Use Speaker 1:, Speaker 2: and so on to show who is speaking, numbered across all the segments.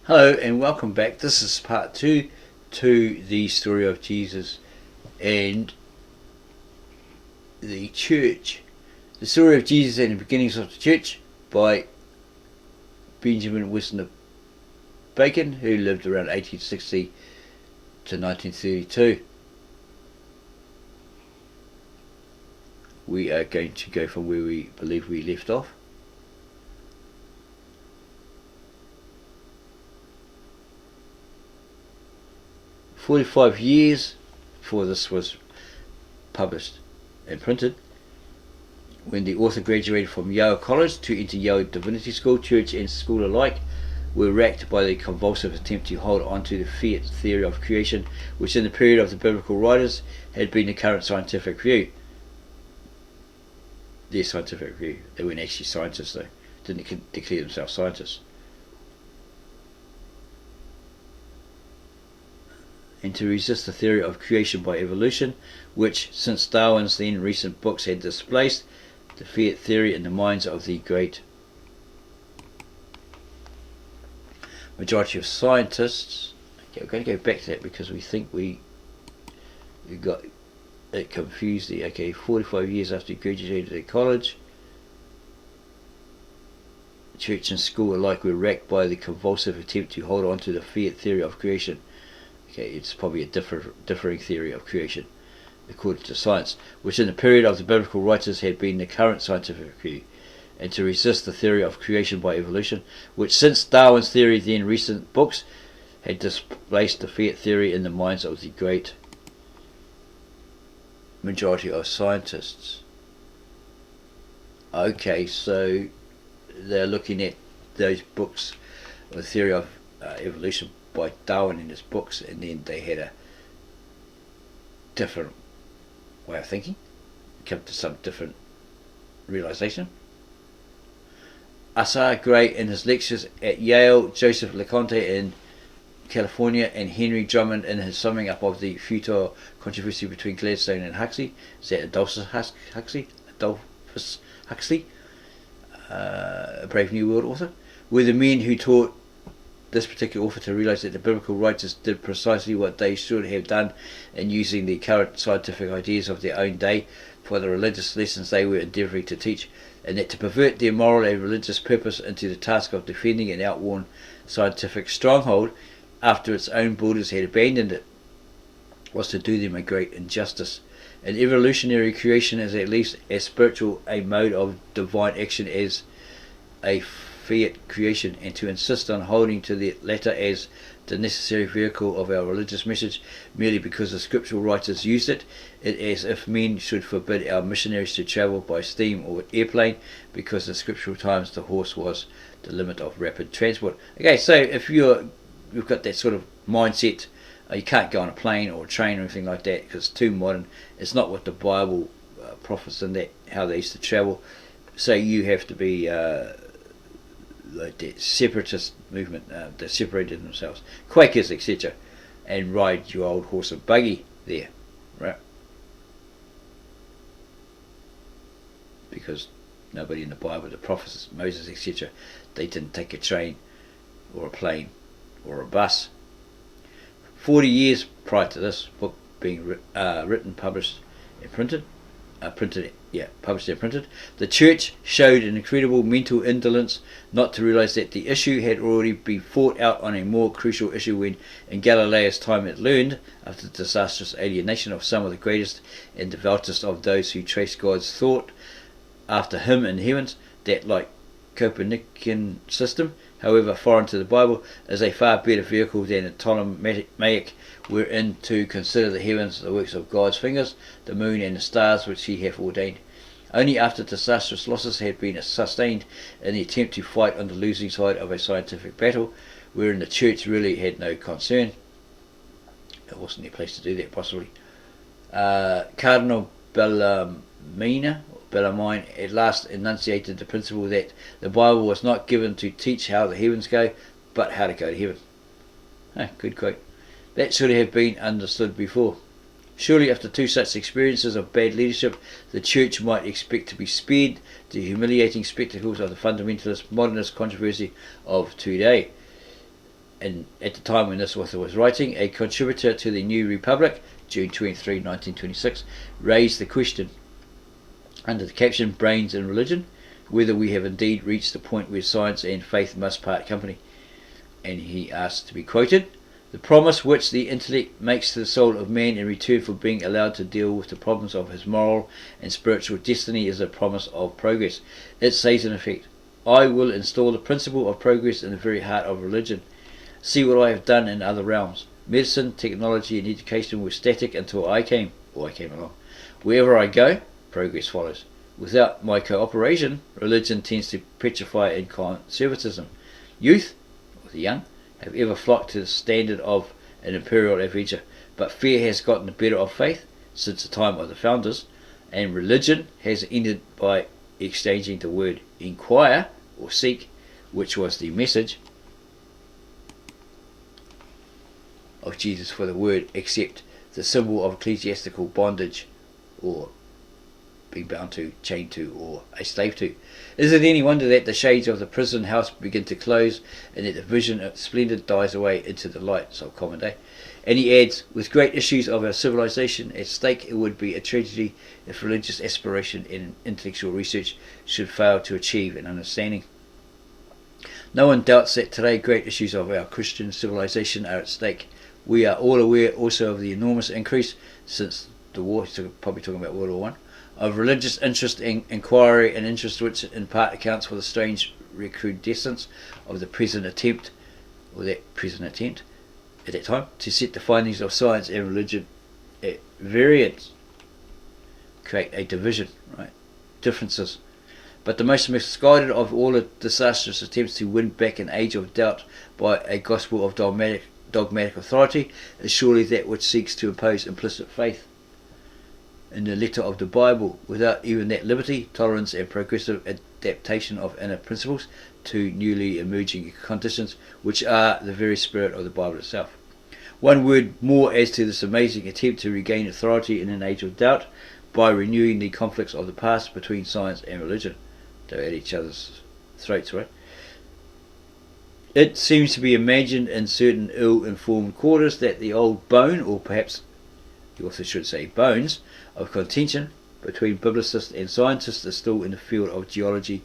Speaker 1: Hello and welcome back. This is part 2 to the story of Jesus and the church. The story of Jesus and the beginnings of the church by Benjamin Wisner Bacon, who lived around 1860 to 1932. We are going to go from where we believe we left off. "45 years before this was published and printed, when the author graduated from Yale College to enter Yale Divinity School, church and school alike were racked by the convulsive attempt to hold on to the fiat theory of creation, which in the period of the biblical writers had been the current scientific view." Their scientific view. They weren't actually scientists though. Didn't declare themselves scientists. And to resist the theory of creation by evolution, which, since Darwin's then recent books, had displaced the fiat theory in the minds of the great majority of scientists. Okay, we're going to go back to that because we think we got it confused there. Okay, 45 years after he graduated at college, church and school alike were racked by the convulsive attempt to hold on to the fiat theory of creation. Okay, it's probably a differing theory of creation, according to science, which in the period of the biblical writers had been the current scientific view, and to resist the theory of creation by evolution, which since Darwin's theory, then recent books, had displaced the fiat theory in the minds of the great majority of scientists. Okay, so they're looking at those books, the theory of evolution by Darwin in his books, and then they had a different way of thinking, come to some different realization. Asa Gray in his lectures at Yale, Joseph LeConte in California, and Henry Drummond in his summing up of the futile controversy between Gladstone and Huxley. Is that Adolphus Huxley? A Brave New World author, were the men who taught this particular author to realize that the biblical writers did precisely what they should have done in using the current scientific ideas of their own day for the religious lessons they were endeavoring to teach, and that to pervert their moral and religious purpose into the task of defending an outworn scientific stronghold after its own builders had abandoned it was to do them a great injustice. An evolutionary creation is at least as spiritual a mode of divine action as a fiat creation, and to insist on holding to the latter as the necessary vehicle of our religious message merely because the scriptural writers used it as if men should forbid our missionaries to travel by steam or airplane because in scriptural times the horse was the limit of rapid transport. Okay, so if you've got that sort of mindset, you can't go on a plane or a train or anything like that because it's too modern. It's not what the Bible prophets and that how they used to travel. So you have to be like the separatist movement that separated themselves, Quakers, etc., and ride your old horse and buggy there, right? Because nobody in the Bible, the prophets, Moses, etc., they didn't take a train or a plane or a bus. 40 years prior to this book being written, published and printed, published and printed, the church showed an incredible mental indolence not to realize that the issue had already been fought out on a more crucial issue when, in Galileo's time, it learned, after the disastrous alienation of some of the greatest and devoutest of those who traced God's thought after him in the heavens, that, like Copernican system, however foreign to the Bible, is a far better vehicle than a Ptolemaic wherein to consider the heavens the works of God's fingers, the moon and the stars which he hath ordained. Only after disastrous losses had been sustained in the attempt to fight on the losing side of a scientific battle, wherein the church really had no concern. It wasn't their place to do that, possibly. Cardinal Bellarmine at last enunciated the principle that the Bible was not given to teach how the heavens go, but how to go to heaven. Good quote. That should have been understood before. Surely after two such experiences of bad leadership, the Church might expect to be spared the humiliating spectacles of the fundamentalist modernist controversy of today. and at the time when this author was writing, a contributor to the New Republic, June 23, 1926, raised the question under the caption Brains and Religion, whether we have indeed reached the point where science and faith must part company. And he asked to be quoted, "The promise which the intellect makes to the soul of man in return for being allowed to deal with the problems of his moral and spiritual destiny is a promise of progress. It says in effect, I will install the principle of progress in the very heart of religion. See what I have done in other realms. Medicine, technology and education were static until I came along. Wherever I go, progress follows. Without my cooperation, religion tends to petrify in conservatism. Youth, or the young, have ever flocked to the standard of an imperial adventure, but fear has gotten the better of faith since the time of the founders, and religion has ended by exchanging the word inquire or seek, which was the message of Jesus, for the word accept, the symbol of ecclesiastical bondage, or being bound to, chained to, or a slave to. Is it any wonder that the shades of the prison house begin to close, and that the vision of splendid dies away into the light? So common day. And he adds, with great issues of our civilization at stake, it would be a tragedy if religious aspiration and intellectual research should fail to achieve an understanding. No one doubts that today great issues of our Christian civilization are at stake. We are all aware also of the enormous increase since the war, so probably talking about World War One, of religious interest and inquiry, and interest which in part accounts for the strange recrudescence of the present attempt at that time to set the findings of science and religion at variance, create a division, right? Differences. But the most misguided of all the disastrous attempts to win back an age of doubt by a gospel of dogmatic authority is surely that which seeks to impose implicit faith in the letter of the Bible, without even that liberty, tolerance and progressive adaptation of inner principles to newly emerging conditions, which are the very spirit of the Bible itself. One word more as to this amazing attempt to regain authority in an age of doubt by renewing the conflicts of the past between science and religion. They're at each other's throats, right? It seems to be imagined in certain ill-informed quarters that the old bone, or perhaps the author should say bones, of contention between biblicists and scientists is still in the field of geology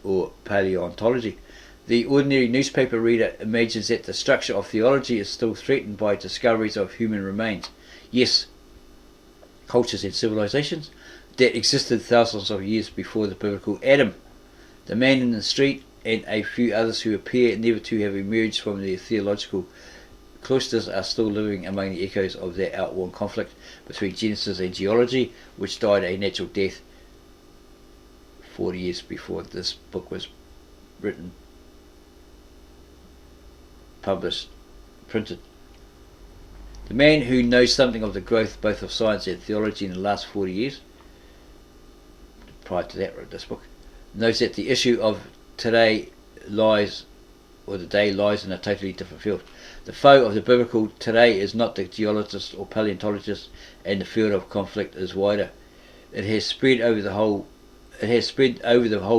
Speaker 1: or paleontology. The ordinary newspaper reader imagines that the structure of theology is still threatened by discoveries of human remains. Yes, cultures and civilizations that existed thousands of years before the biblical Adam. The man in the street and a few others who appear never to have emerged from their theological cloisters are still living among the echoes of that outworn conflict between Genesis and geology, which died a natural death 40 years before this book was written, published, printed. The man who knows something of the growth both of science and theology in the last 40 years, prior to that wrote this book, knows that the issue of today lies, or the day lies in a totally different field. The foe of the biblical today is not the geologist or paleontologist, and the field of conflict is wider. It has spread over the whole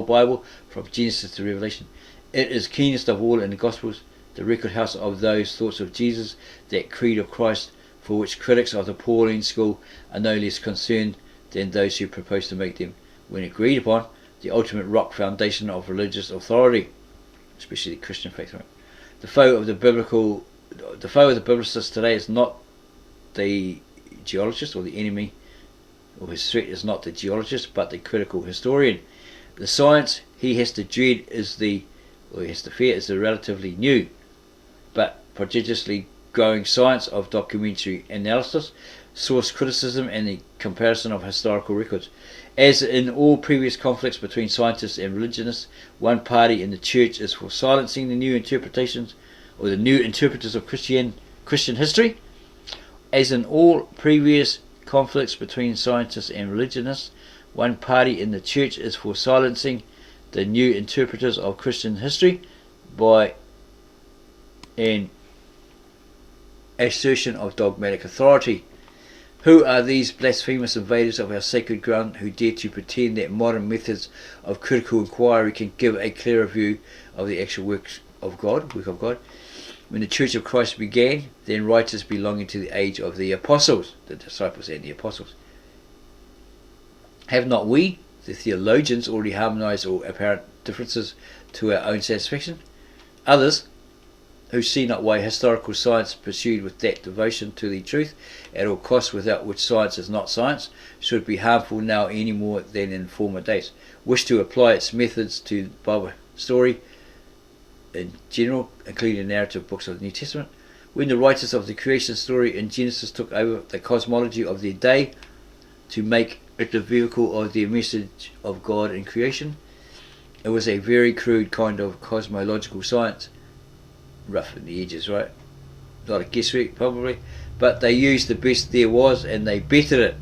Speaker 1: Bible, from Genesis to Revelation. It is keenest of all in the Gospels, the record house of those thoughts of Jesus, that creed of Christ, for which critics of the Pauline school are no less concerned than those who propose to make them, when agreed upon, the ultimate rock foundation of religious authority, especially the Christian faith. Right? The foe of the biblicist today is not the geologist, or the enemy, or his threat is not the geologist, but the critical historian. The science he has to dread he has to fear is the relatively new, but prodigiously growing science of documentary analysis, source criticism, and the comparison of historical records. As in all previous conflicts between scientists and religionists, one party in the church is for silencing the new interpretations, or the new interpreters of Christian history. As in all previous conflicts between scientists and religionists, one party in the church is for silencing the new interpreters of Christian history by an assertion of dogmatic authority. Who are these blasphemous invaders of our sacred ground who dare to pretend that modern methods of critical inquiry can give a clearer view of the actual of God, work of God. When the Church of Christ began, then writers belonging to the age of the apostles, the disciples and the apostles. Have not we, the theologians, already harmonized all apparent differences to our own satisfaction? Others, who see not why historical science pursued with that devotion to the truth at all costs, without which science is not science, should be harmful now any more than in former days, wish to apply its methods to the Bible story in general, including the narrative books of the New Testament. When the writers of the creation story in Genesis took over the cosmology of their day to make it the vehicle of the message of God in creation, it was a very crude kind of cosmological science, rough in the edges, right? A lot of guesswork probably, but they used the best there was and they bettered it,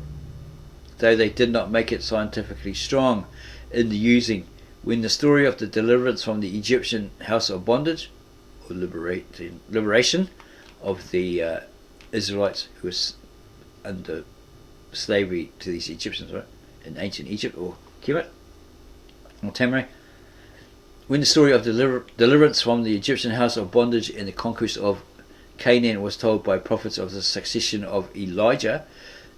Speaker 1: though they did not make it scientifically strong in the using. When the story of the deliverance from the Egyptian house of bondage, or liberation of the Israelites who was under slavery to these Egyptians, right, in ancient Egypt or Kemet or Tamaray. When the story of deliverance from the Egyptian house of bondage and the conquest of Canaan was told by prophets of the succession of Elijah,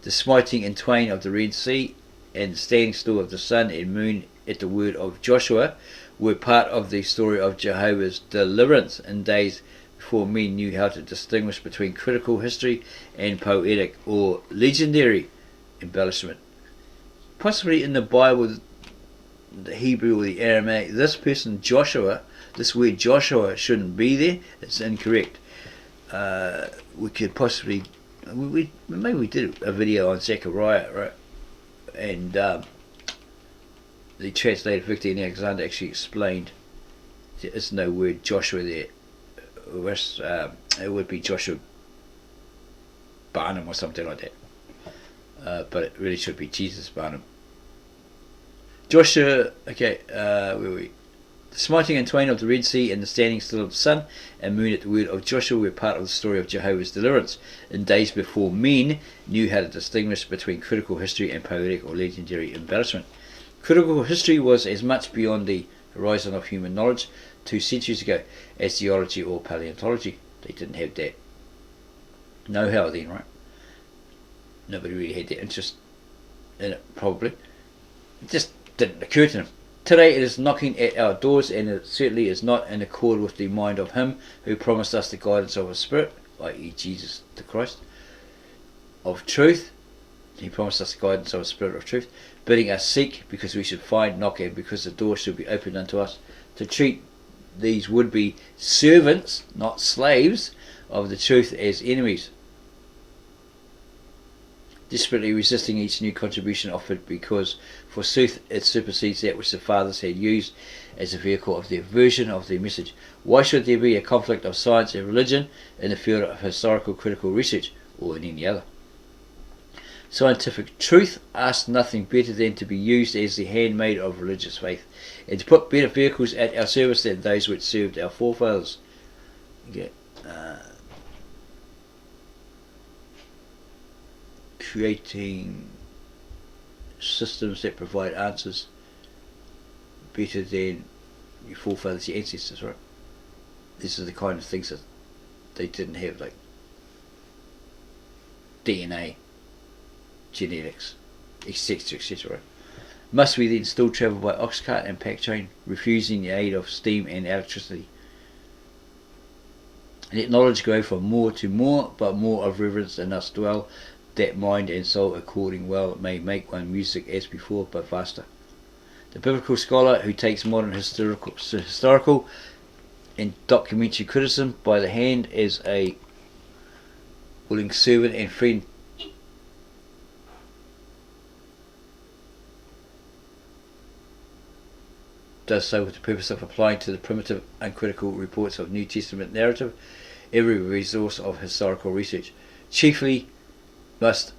Speaker 1: the smiting in twain of the Red Sea and the standing still of the sun and moon at the word of Joshua were part of the story of Jehovah's deliverance in days before men knew how to distinguish between critical history and poetic or legendary embellishment. Possibly in the Bible, the Hebrew or the Aramaic, this person Joshua, this word Joshua shouldn't be there. It's incorrect. We could possibly, maybe we did a video on Zechariah, right? And the translator Victor and Alexander actually explained there is no word Joshua there. It would be Joshua Barnum or something like that. But it really should be Jesus Barnum. Joshua, okay, where were we? The smiting in twain of the Red Sea and the standing still of the sun and moon at the word of Joshua were part of the story of Jehovah's deliverance in days before men knew how to distinguish between critical history and poetic or legendary embellishment. Critical history was as much beyond the horizon of human knowledge 2 centuries ago as geology or paleontology. They didn't have that know-how then, right? Nobody really had that interest in it, probably. It just didn't occur to them. Today it is knocking at our doors, and it certainly is not in accord with the mind of Him who promised us the guidance of His Spirit, i.e. Jesus the Christ, of truth. He promised us the guidance of His Spirit of truth, bidding us seek because we should find, knock, and because the door should be opened unto us, to treat these would-be servants, not slaves, of the truth as enemies, desperately resisting each new contribution offered, because forsooth it supersedes that which the fathers had used as a vehicle of their version of their message. Why should there be a conflict of science and religion in the field of historical critical research, or in any other? Scientific truth asks nothing better than to be used as the handmaid of religious faith, and to put better vehicles at our service than those which served our forefathers. Okay. Creating systems that provide answers better than your forefathers, your ancestors, right? These are the kind of things that they didn't have, like DNA, genetics, etc., etc. Right? Must we then still travel by ox cart and pack train, refusing the aid of steam and electricity? Let knowledge go from more to more, but more of reverence in us dwell, that mind and soul according well may make one music as before, but faster. The biblical scholar who takes modern historical and documentary criticism by the hand as a willing servant and friend does so with the purpose of applying to the primitive, uncritical reports of New Testament narrative every resource of historical research. Chiefly must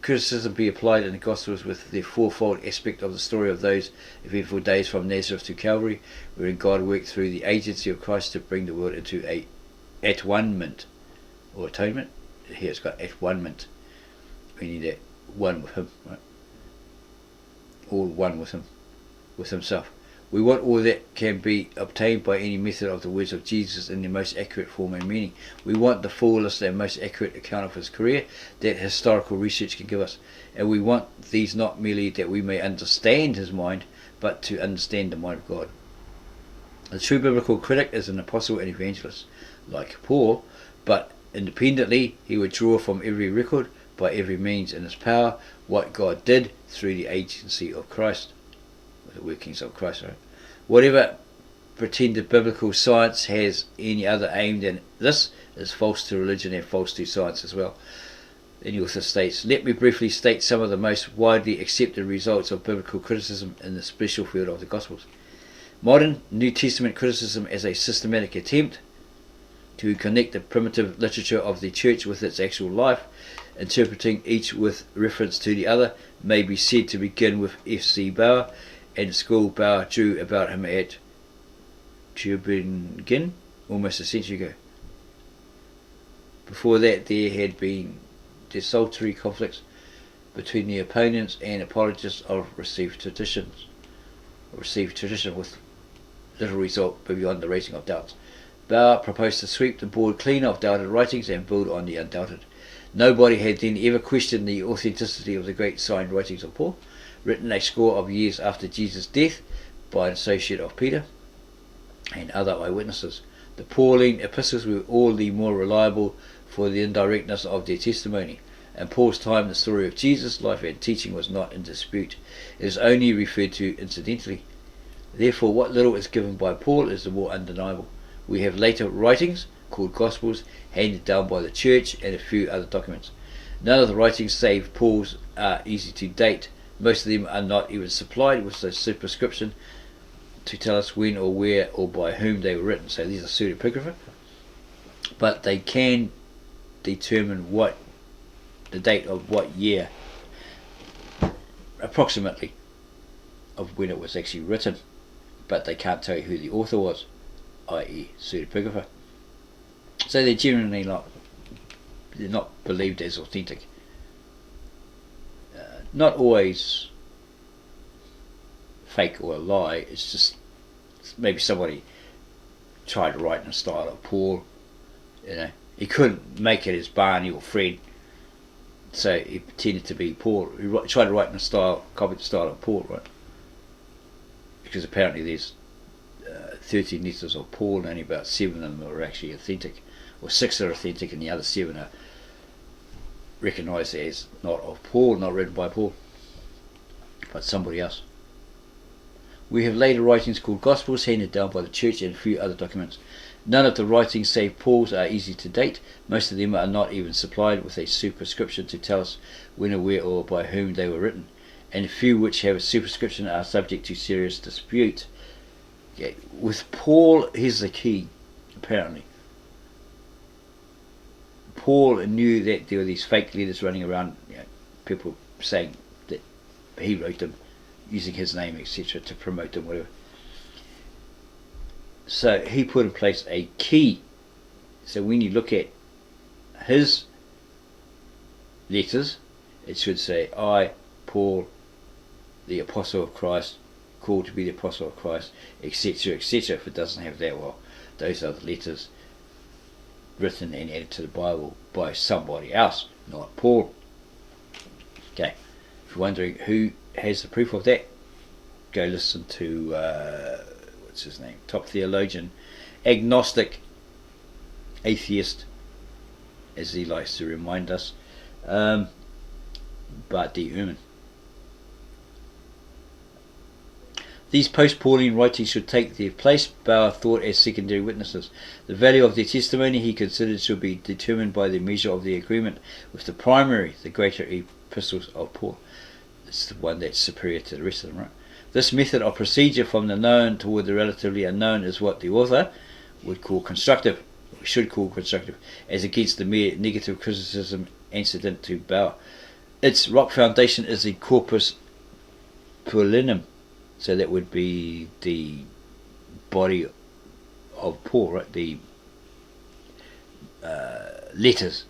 Speaker 1: criticism be applied in the Gospels with the fourfold aspect of the story of those eventful days from Nazareth to Calvary, wherein God worked through the agency of Christ to bring the world into a at-one-ment, or atonement. Here it's got at-one-ment, meaning that one with Him, right? All one with Him, with Himself. We want all that can be obtained by any method of the words of Jesus in their most accurate form and meaning. We want the fullest and most accurate account of his career that historical research can give us. And we want these not merely that we may understand his mind, but to understand the mind of God. The true biblical critic is an apostle and evangelist, like Paul, but independently he would draw from every record, by every means in his power, what God did through the agency of Christ, the workings of Christ. Right? Whatever pretended biblical science has any other aim than this is false to religion and false to science as well. Then the author states, let me briefly state some of the most widely accepted results of biblical criticism in the special field of the Gospels. Modern New Testament criticism as a systematic attempt to connect the primitive literature of the church with its actual life, interpreting each with reference to the other, may be said to begin with F.C. Bauer and the school Bauer drew about him at Tübingen almost a century ago. Before that, there had been desultory conflicts between the opponents and apologists of received tradition with little result beyond the raising of doubts. Bauer proposed to sweep the board clean of doubted writings and build on the undoubted. Nobody had then ever questioned the authenticity of the great signed writings of Paul, written a score of years after Jesus' death by an associate of Peter and other eyewitnesses. The Pauline epistles were all the more reliable for the indirectness of their testimony. In Paul's time, the story of Jesus' life and teaching was not in dispute. It is only referred to incidentally. Therefore, what little is given by Paul is the more undeniable. We have later writings, called Gospels, handed down by the Church, and a few other documents. None of the writings save Paul's are easy to date. Most of them are not even supplied with a superscription to tell us when or where or by whom they were written. So these are pseudepigrapha, but they can determine what the date of what year approximately of when it was actually written, but they can't tell you who the author was, i.e. pseudepigrapha. So they're generally they're not believed as authentic. Not always fake or a lie, it's just maybe somebody tried to write in the style of Paul. He couldn't make it as Barney or Fred, so he pretended to be Paul. He tried to write in the copy the style of Paul, right? Because apparently there's 13 letters of Paul, and only about 7 of them are actually authentic, or 6 are authentic, and the other 7 are recognised as not of Paul, not written by Paul, but somebody else. We have later writings called Gospels handed down by the Church and a few other documents. None of the writings save Paul's are easy to date. Most of them are not even supplied with a superscription to tell us when or where or by whom they were written, and a few which have a superscription are subject to serious dispute. With Paul, here's the key, apparently. Paul knew that there were these fake letters running around, people saying that he wrote them, using his name, etc., to promote them, whatever. So he put in place a key. So when you look at his letters, it should say, I, Paul, the Apostle of Christ, called to be the Apostle of Christ, etc., etc. If it doesn't have that, well, those are the letters written and added to the Bible by somebody else, not Paul. Okay, if you're wondering who has the proof of that, go listen to what's his name, top theologian, agnostic, atheist, as he likes to remind us, Bart D. Ehrman. These post-Pauline writings should take their place, Bauer thought, as secondary witnesses. The value of their testimony, he considered, should be determined by the measure of their agreement with the primary, the greater epistles of Paul. It's the one that's superior to the rest of them, right? This method of procedure from the known toward the relatively unknown is what the author would call constructive, or should call constructive, as against the mere negative criticism antecedent to Bauer. Its rock foundation is the corpus Paulinum. So that would be the body of Paul, right? The letters,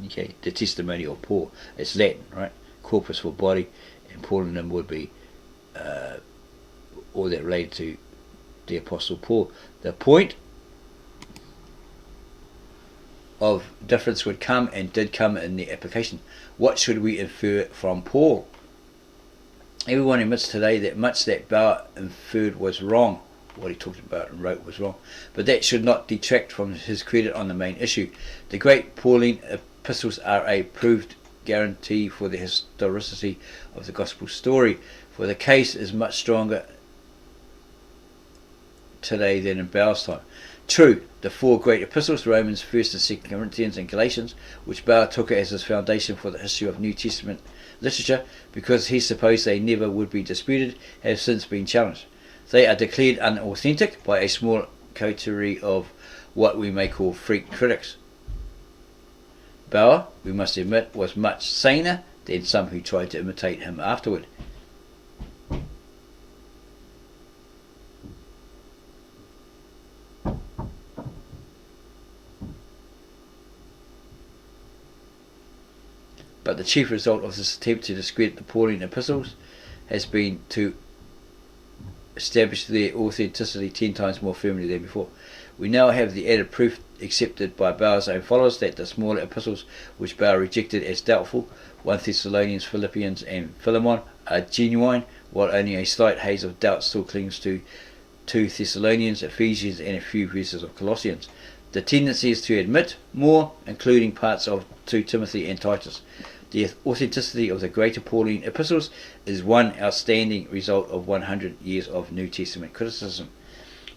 Speaker 1: okay? The testimony of Paul. It's Latin, right? Corpus for body, and Paulinum would be all that related to the Apostle Paul. The point of difference would come, and did come, in the application. What should we infer from Paul? Everyone admits today that much that Bauer inferred was wrong. What he talked about and wrote was wrong. But that should not detract from his credit on the main issue. The great Pauline epistles are a proved guarantee for the historicity of the gospel story, for the case is much stronger today than in Bauer's time. True, the four great epistles, Romans, 1st and 2nd Corinthians and Galatians, which Bauer took as his foundation for the history of New Testament literature, because he supposed they never would be disputed, have since been challenged. They are declared unauthentic by a small coterie of what we may call freak critics. Bauer, we must admit, was much saner than some who tried to imitate him afterward. But the chief result of this attempt to discredit the Pauline epistles has been to establish their authenticity 10 times more firmly than before. We now have the added proof, accepted by Bauer's own followers, that the smaller epistles which Bauer rejected as doubtful, 1 Thessalonians, Philippians and Philemon, are genuine, while only a slight haze of doubt still clings to 2 Thessalonians, Ephesians and a few verses of Colossians. The tendency is to admit more, including parts of 2 Timothy and Titus. The authenticity of the greater Pauline epistles is one outstanding result of 100 years of New Testament criticism.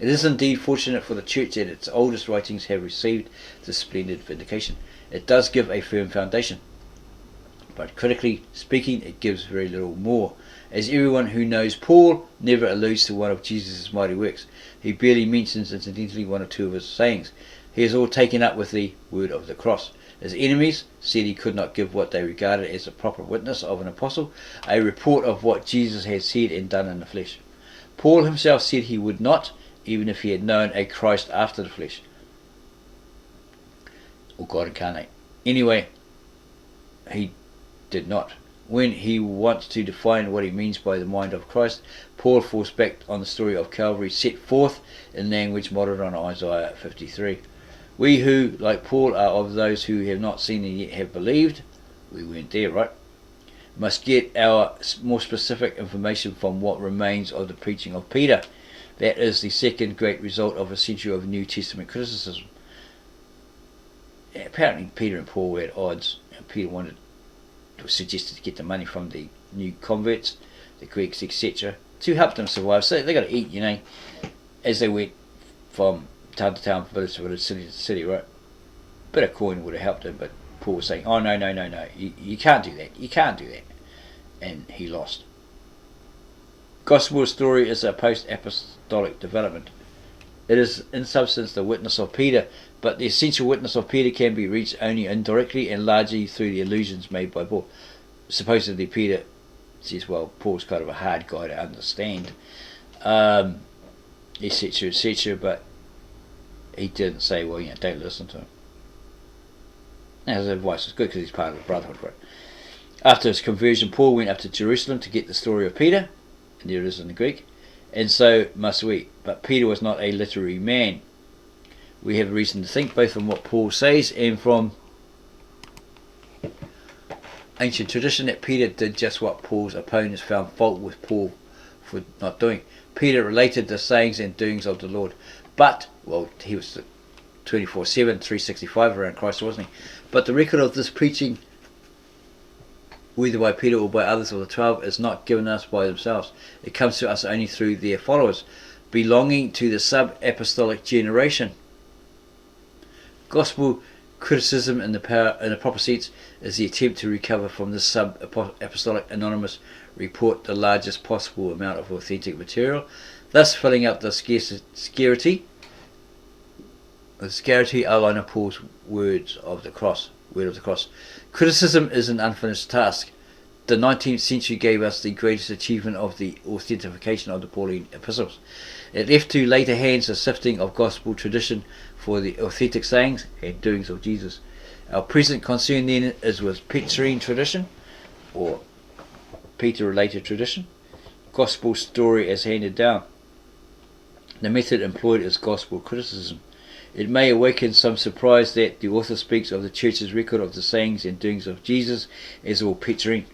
Speaker 1: It is indeed fortunate for the Church that its oldest writings have received this splendid vindication. It does give a firm foundation, but critically speaking, it gives very little more, as everyone who knows Paul never alludes to one of Jesus' mighty works. He barely mentions incidentally one or two of his sayings. He is all taken up with the word of the cross. His enemies said he could not give what they regarded as a proper witness of an apostle, a report of what Jesus had said and done in the flesh. Paul himself said he would not, even if he had known a Christ after the flesh, or God incarnate. Anyway, he did not. When he wants to define what he means by the mind of Christ, Paul falls back on the story of Calvary set forth in language modelled on Isaiah 53. We who, like Paul, are of those who have not seen and yet have believed, we weren't there, right? Must get our more specific information from what remains of the preaching of Peter. That is the second great result of a century of New Testament criticism. Apparently Peter and Paul were at odds. Peter suggested to get the money from the new converts, the Greeks, etc., to help them survive. So they got to eat, as they went from town to town, village to village, city to city, right? Bit of coin would have helped him, but Paul was saying, oh no, you can't do that, and he lost. Gospel story is a post-apostolic development. It is in substance the witness of Peter, but the essential witness of Peter can be reached only indirectly and largely through the allusions made by Paul. Supposedly Peter says, well, Paul's kind of a hard guy to understand, etc., but he didn't say, well, don't listen to him. Now, his advice was good because he's part of the brotherhood, right? After his conversion, Paul went up to Jerusalem to get the story of Peter, and there it is in the Greek, and so must we. But Peter was not a literary man. We have reason to think, both from what Paul says and from ancient tradition, that Peter did just what Paul's opponents found fault with Paul for not doing. Peter related the sayings and doings of the Lord, but, well, he was 24/7, 365 around Christ, wasn't he? But the record of this preaching, whether by Peter or by others of the 12, is not given us by themselves. It comes to us only through their followers, belonging to the sub-apostolic generation. Gospel criticism in the proper sense is the attempt to recover from this sub-apostolic anonymous report the largest possible amount of authentic material, thus filling up the scarcity outline of Paul's word of the cross. Criticism is an unfinished task. The 19th century gave us the greatest achievement of the authentication of the Pauline epistles. It left to later hands the sifting of gospel tradition for the authentic sayings and doings of Jesus. Our present concern then is with Petrine tradition, or Peter-related tradition, gospel story as handed down. The method employed is gospel criticism. It may awaken some surprise that the author speaks of the church's record of the sayings and doings of Jesus as all Petrine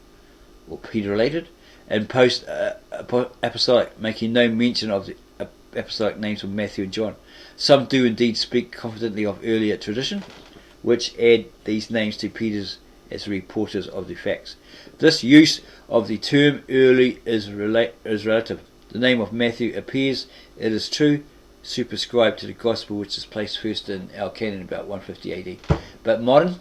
Speaker 1: or Peter related and post apostolic, making no mention of the apostolic names of Matthew and John. Some do indeed speak confidently of earlier tradition, which add these names to Peter's as reporters of the facts. This use of the term early is relative. The name of Matthew appears, it is true, superscribed to the Gospel, which is placed first in our canon about 150 AD. But modern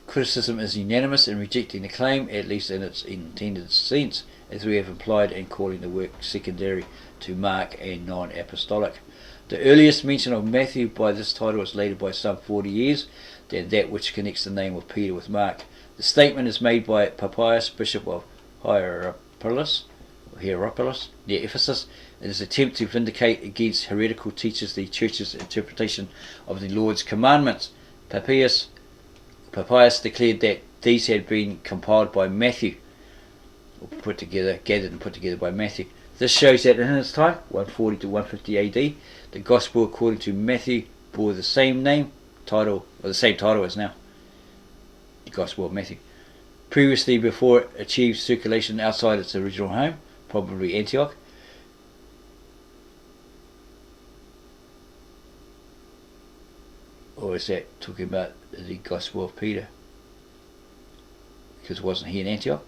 Speaker 1: criticism is unanimous in rejecting the claim, at least in its intended sense, as we have implied, and calling the work secondary to Mark and non-apostolic. The earliest mention of Matthew by this title is later by some 40 years than that which connects the name of Peter with Mark. The statement is made by Papias, Bishop of Hierapolis, near Ephesus, in his attempt to vindicate against heretical teachers the church's interpretation of the Lord's commandments. Papias declared that these had been compiled by Matthew, or gathered and put together by Matthew. This shows that in his time, 140 to 150 AD, the Gospel according to Matthew bore the same title as now, the Gospel of Matthew. Previously, before it achieved circulation outside its original home, probably Antioch, or is that talking about the Gospel of Peter? Because wasn't he in Antioch?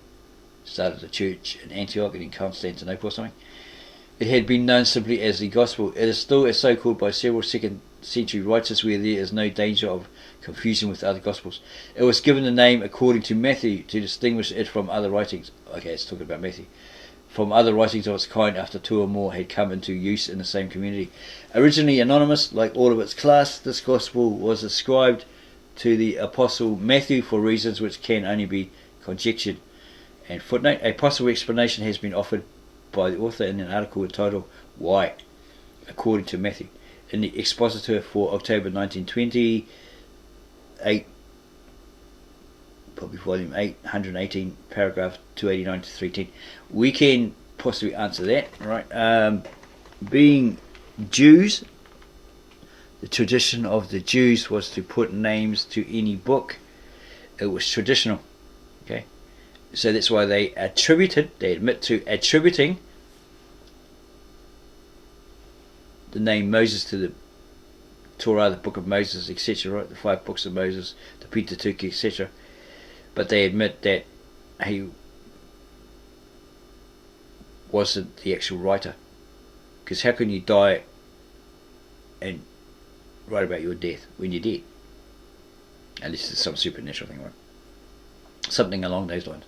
Speaker 1: Started the church in Antioch and in Constantinople or something. It had been known simply as the Gospel. It is still so called by several second century writers where there is no danger of confusion with other Gospels. It was given the name according to Matthew to distinguish it from other writings. Okay, it's talking about Matthew. From other writings of its kind after two or more had come into use in the same community. Originally anonymous, like all of its class, this Gospel was ascribed to the Apostle Matthew for reasons which can only be conjectured. And footnote, a possible explanation has been offered by the author in an article entitled Why, According to Matthew, in the Expositor for October 1920, probably volume 8, 118, paragraph 289 to 310. We can possibly answer that, right? Being Jews, the tradition of the Jews was to put names to any book. It was traditional, okay? So that's why they admit to attributing the name Moses to the Torah, the Book of Moses, etc., right? The 5 books of Moses, the Pentateuch, etc. But they admit that he wasn't the actual writer. Because how can you die and write about your death when you're dead? Unless it's some supernatural thing, right? Something along those lines.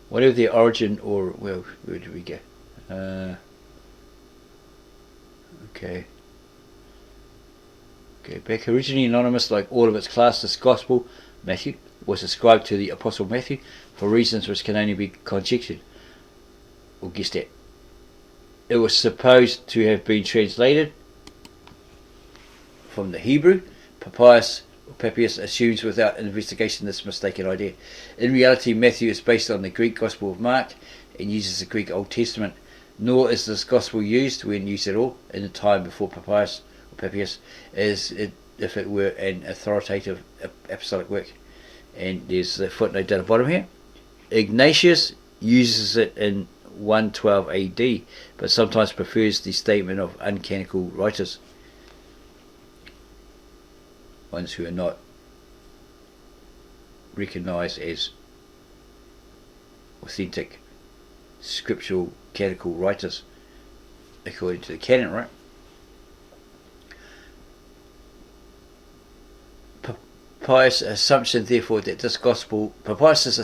Speaker 1: Whatever the origin, or, well, where did we go? Okay, back. Originally anonymous, like all of its class, this Gospel, Matthew, was ascribed to the Apostle Matthew for reasons which can only be conjectured or guessed at. It was supposed to have been translated from the Hebrew. Papias assumes without investigation this mistaken idea. In reality, Matthew is based on the Greek Gospel of Mark and uses the Greek Old Testament, nor is this Gospel used, when used at all, in the time before Papias, as if it were an authoritative apostolic work. And there's the footnote down the bottom here. Ignatius uses it in 112 AD, but sometimes prefers the statement of uncanonical writers, ones who are not recognized as authentic scriptural canonical writers according to the canon, right? Papias' assumption therefore that this gospel was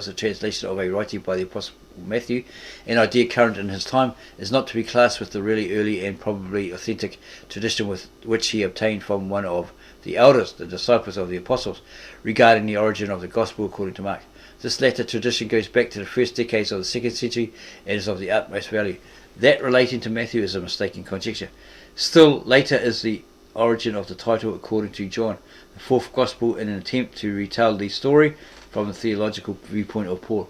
Speaker 1: a translation of a writing by the Apostle Matthew, an idea current in his time, is not to be classed with the really early and probably authentic tradition with which he obtained from one of the elders, the disciples of the apostles, regarding the origin of the gospel according to Mark. This latter tradition goes back to the first decades of the 2nd century and is of the utmost value. That relating to Matthew is a mistaken conjecture. Still later is the origin of the title according to John, the fourth Gospel, in an attempt to retell the story from the theological viewpoint of Paul.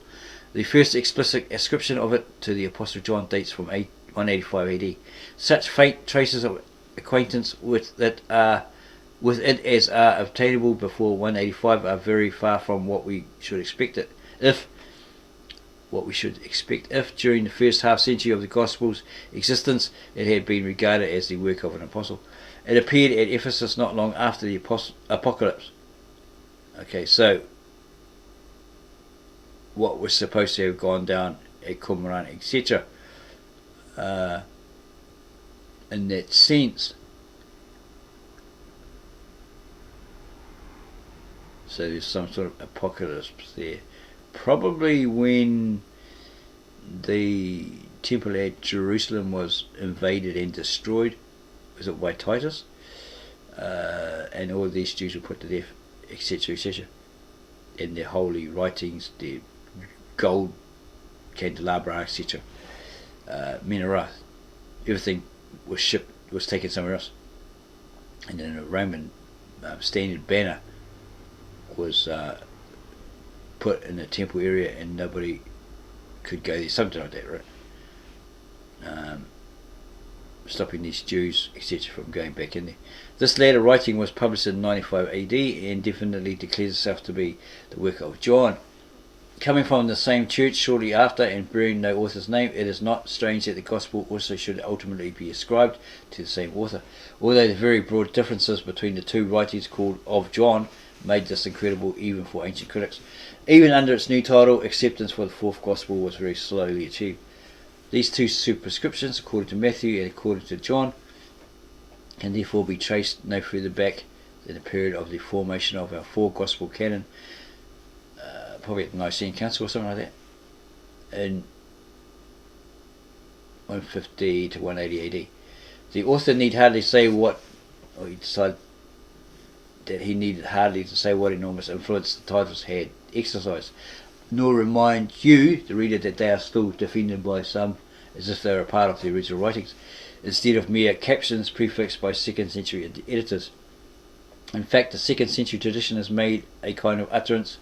Speaker 1: The first explicit ascription of it to the Apostle John dates from 185 AD. Such faint traces of acquaintance with it as are obtainable before 185 are very far from what we should expect if during the first half century of the Gospel's existence it had been regarded as the work of an apostle. It appeared at Ephesus not long after the apocalypse. Okay, so what was supposed to have gone down at Qumran, etc. In that sense. So there's some sort of apocalypse there. Probably when the temple at Jerusalem was invaded and destroyed, was it by Titus? And all these Jews were put to death, etc., etc. And their holy writings, their gold candelabra, etc., menorah, everything was taken somewhere else. And then a Roman standard banner was put in the temple area and nobody could go there, something like that, right? Stopping these Jews, etc., from going back in there. This later writing was published in 95 AD and definitely declares itself to be the work of John. Coming from the same church shortly after and bearing no author's name, it is not strange that the Gospel also should ultimately be ascribed to the same author. Although the very broad differences between the two writings called of John made this incredible even for ancient critics. Even under its new title, acceptance for the fourth Gospel was very slowly achieved. These two superscriptions, according to Matthew and according to John, can therefore be traced no further back than the period of the formation of our four Gospel canon, probably at the Nicene Council or something like that, in 150 to 180 AD. The author need hardly say what, or he decided that he needed hardly to say what enormous influence the titles had exercised, nor remind you, the reader, that they are still defended by some as if they were a part of the original writings, instead of mere captions prefixed by 2nd century editors. In fact, the 2nd century tradition has made a kind of utterance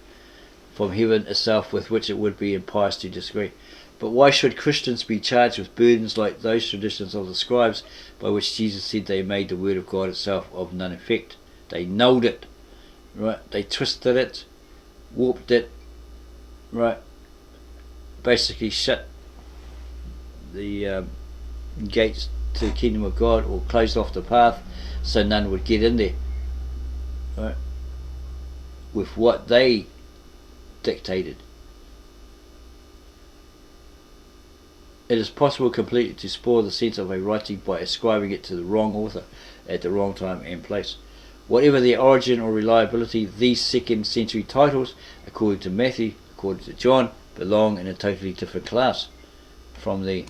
Speaker 1: from heaven itself with which it would be impious to disagree. But why should Christians be charged with burdens like those traditions of the scribes, by which Jesus said they made the word of God itself of none effect? They nulled it, right? They twisted it, warped it, right? Basically shut the gates to the kingdom of God, or closed off the path so none would get in there, right? With what they dictated. It is possible completely to spoil the sense of a writing by ascribing it to the wrong author at the wrong time and place. Whatever their origin or reliability, these 2nd century titles, according to Matthew, according to John, belong in a totally different class from the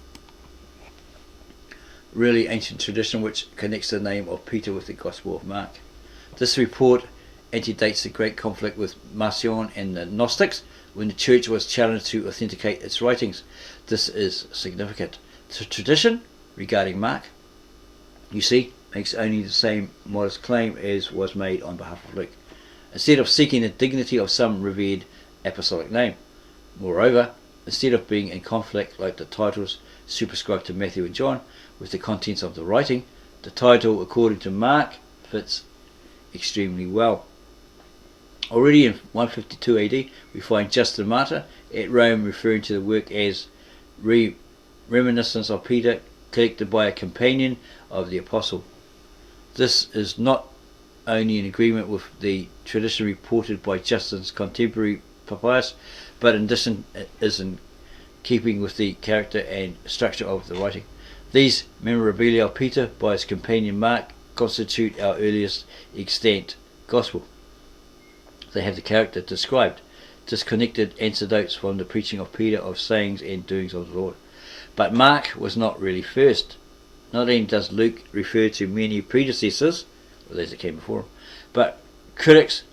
Speaker 1: really ancient tradition which connects the name of Peter with the Gospel of Mark. This report antedates the great conflict with Marcion and the Gnostics, when the church was challenged to authenticate its writings. This is significant. The tradition regarding Mark, you see, makes only the same modest claim as was made on behalf of Luke, instead of seeking the dignity of some revered apostolic name. Moreover, instead of being in conflict like the titles superscribed to Matthew and John with the contents of the writing, the title according to Mark fits extremely well. Already in 152 AD, we find Justin Martyr at Rome referring to the work as reminiscence of Peter, collected by a companion of the apostle. This is not only in agreement with the tradition reported by Justin's contemporary Papias, but in addition is in keeping with the character and structure of the writing. These memorabilia of Peter by his companion Mark constitute our earliest extant gospel. They have the character described, disconnected anecdotes from the preaching of Peter of sayings and doings of the Lord. But Mark was not really first. Not only does Luke refer to many predecessors, or those that came before him, but critics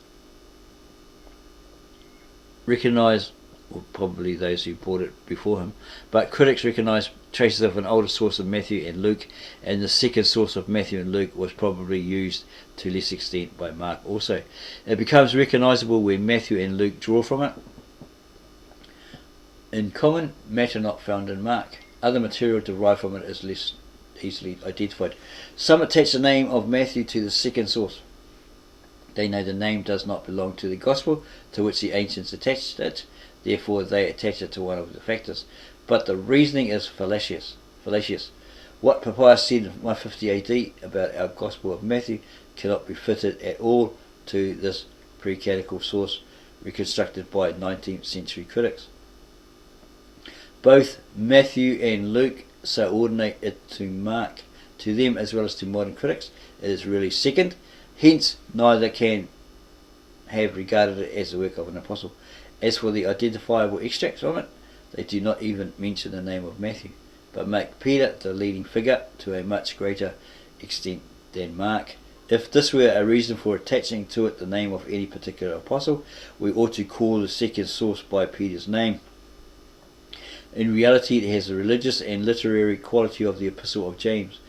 Speaker 1: recognize or probably those who brought it before him. But critics recognise traces of an older source of Matthew and Luke, and the second source of Matthew and Luke was probably used to less extent by Mark also. It becomes recognisable where Matthew and Luke draw from it. In common matter not found in Mark. Other material derived from it is less easily identified. Some attach the name of Matthew to the second source. They know the name does not belong to the gospel to which the ancients attached it, therefore they attach it to one of the factors. But the reasoning is fallacious. What Papias said in 150 AD about our Gospel of Matthew cannot be fitted at all to this pre-canonical source reconstructed by 19th century critics. Both Matthew and Luke subordinate it to Mark. To them, as well as to modern critics, it is really second. Hence, neither can have regarded it as the work of an apostle. As for the identifiable extracts from it, they do not even mention the name of Matthew, but make Peter the leading figure to a much greater extent than Mark. If this were a reason for attaching to it the name of any particular apostle, we ought to call the second source by Peter's name. In reality, it has the religious and literary quality of the Epistle of James.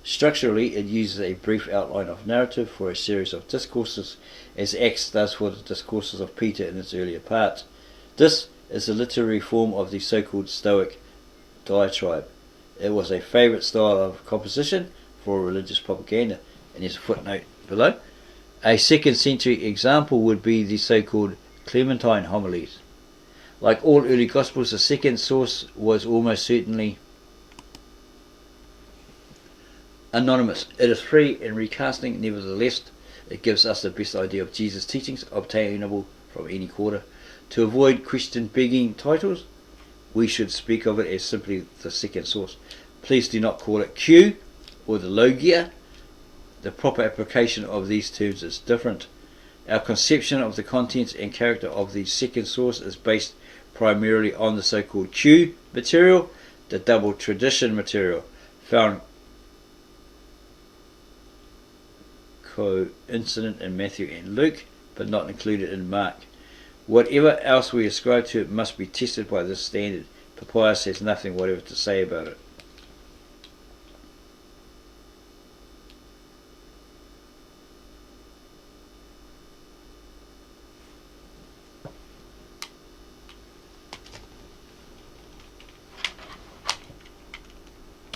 Speaker 1: Structurally, it uses a brief outline of narrative for a series of discourses, as Acts does for the discourses of Peter in its earlier parts. This is the literary form of the so-called Stoic diatribe. It was a favourite style of composition for religious propaganda, and there's a footnote below. A 2nd century example would be the so-called Clementine homilies. Like all early Gospels, the second source was almost certainly anonymous. It is free in recasting, nevertheless it gives us the best idea of Jesus' teachings obtainable from any quarter. To avoid question begging titles, we should speak of it as simply the second source. Please do not call it Q or the Logia. The proper application of these terms is different. Our conception of the contents and character of the second source is based primarily on the so-called Q material, the double tradition material, found coincident in Matthew and Luke, but not included in Mark. Whatever else we ascribe to it must be tested by this standard. Papias has nothing whatever to say about it.